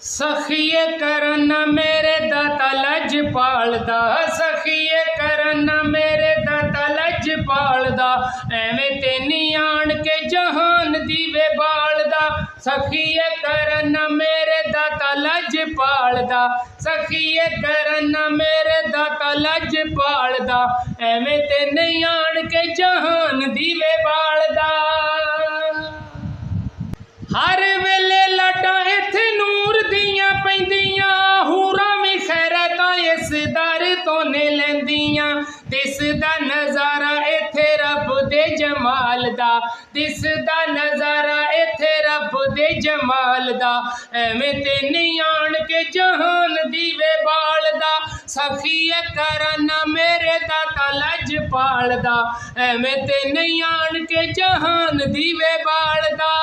सखिए करन मेरे दाता लजपाल दा, सखिए करन मेरे दाता लजपाल दा, एवें ते नी आन के जहान दीवे बाल दा। सखिए करन मेरे दाता लजपाल दा, सखिए करन मेरे दाता लजपाल दा, एवें ते नी आन के जहान दीवे बाल दा। हर वेले लाटा इत्थे नूर दियां पैंदियां, हूरां भी खैरतां इस दर तो ने लैंदियां। दिसदा नज़ारा इत्थे रब दे जमाल दा, दिसदा नज़ारा इत्थे रब दे जमाल दा, एवें ते नहीं आन के जहान दीवे बाल दा। सखिए करन मेरे दाता लजपाल दा, एवें ते नहीं आन के जहान दीवे बाल दा।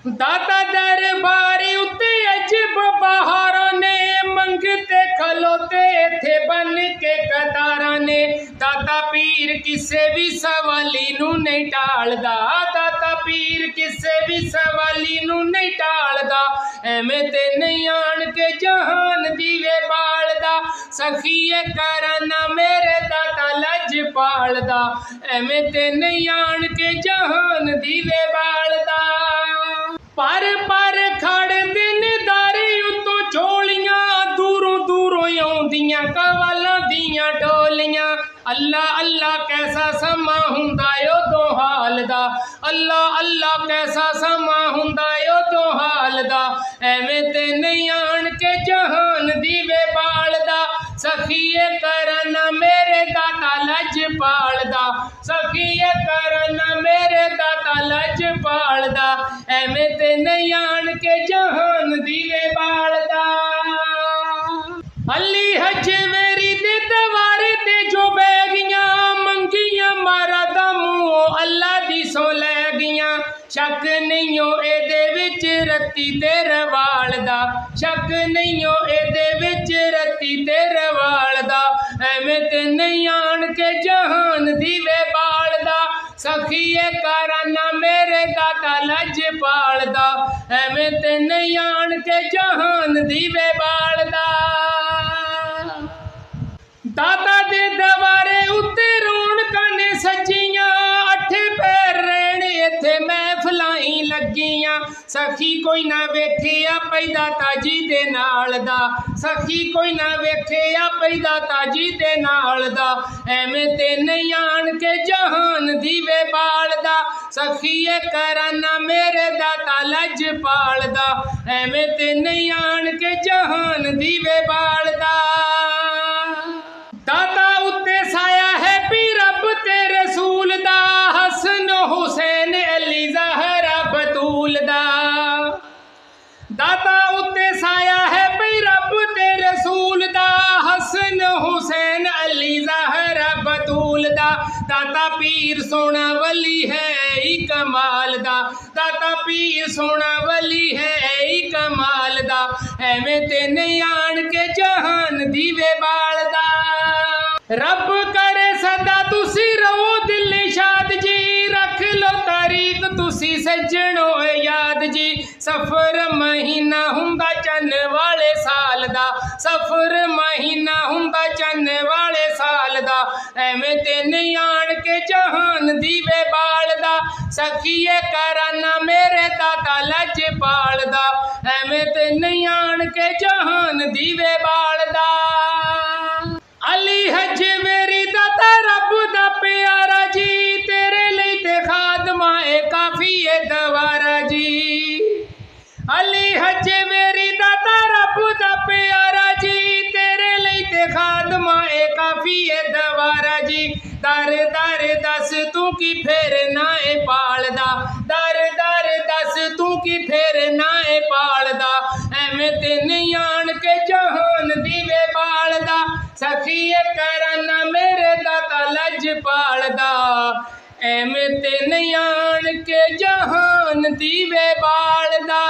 दाता दरबारी उत्ते अजब बहारा ने, मंगते खलोते इत्थे बन के कतारा ने। दाता पीर किसे भी सवाली नू नहीं टालदा, दाता पीर किसे भी सवाली नू नहीं टालदा, एवें ते नहीं आन के जहान दीवे बाल दा। सखिए करन मेरे दाता लजपाल दा, एवें ते नहीं आन के जहान दीवे बाल दा। पर खड़े दिन दारी उतों झोलियां, दूरों दूरों आउंदियां कवालां दियां डोलियां। अल्लाह अल्लाह कैसा समा हुंदा उदों हाल दा, अल्लाह अल्लाह कैसा समा हुंदा उदों हाल दा, एवें ते नहीं आन के जहान दीवे बाल दा। सखिए करन मेरे दाता लजपाल दा, सखिए करन मेरे दाता लजपाल दा, एवें ते नहीं आन के जहान दीवे बाल दा। अली हजवेरी दे दवारे ते जो बह गियां, मंगियां मारा दा मूंहों अल्लाह दी सौ लै गियां। शक नहीं हो एदे विच रत्ती ते रवाल दा, शक नहीं हो एदे विच रत्ती ते रवाल दा, एवें ते नहीं आन के जहान दीवे बाल दा। सखिए करन मेरे दाता लजपाल दा, एवें ते नहीं आन के जहान दीवे बाल दा। दाता दे दवारे उत्ते रौनकां ने सजियां, अठे पैर रहने इत्थे महफिलां ही लगियां। सखी कोई ना वेखिया पई दाता जी दे नाल दा, सखी कोई ना वेखिया पई दाता जी दे नाल दा, एवें ते नहीं आन के जहान दीवे बाल दा। सखिए करन मेरे दाता लजपाल दा, एवें ते नहीं आन के जहान दीवे बाल दा। दाता उत्ते साया है भी रब तेरे रसूल दा, हसन हुसैन अली ज़हरा बतूल दा। दाता उत्ते साया है भी रब तेरे रसूल दा, हसन हुसैन अली ज़हरा बतूल दा। दाता पीर सोना वली है ई कमाल दा, दाता पीर सोना वली है ई कमाल दा, एवें ते नहीं आन के जहान दीवे बाल दा। रब करे सदा तुसी रहो दिल शाद जी, रख लो तारीख तुसी सजणो याद जी। सफर महीना हुंदा चन्न वाले साल दा, सफर महीना हुंदा चन्न वाले साल दा, एवें ते नहीं आन के जहान दीवे बाल दा। सखिए करन मेरे दाता लजपाल दा, एवें ते नहीं आन के जहान दीवे बाल दा। अली हजवेरी दाता रब दा प्यारा जी, तेरे लिए ते खादमा ए काफी ए दवारा जी। अली हजवेरी दाता रब दा प्यारा जी, तेरे लिए ते खादमा ए काफी ए दवारा जी। दर दर दस तू की फेर ना ए पाल दा, दर दर दस तू की फेर ना ए पाल दा, एवें ते नहीं आन के जहान दीवे बाल दा। सखिए करन मेरे दाता लजपाल दा, एवें ते नहीं आन के जहान दीवे बाल दा।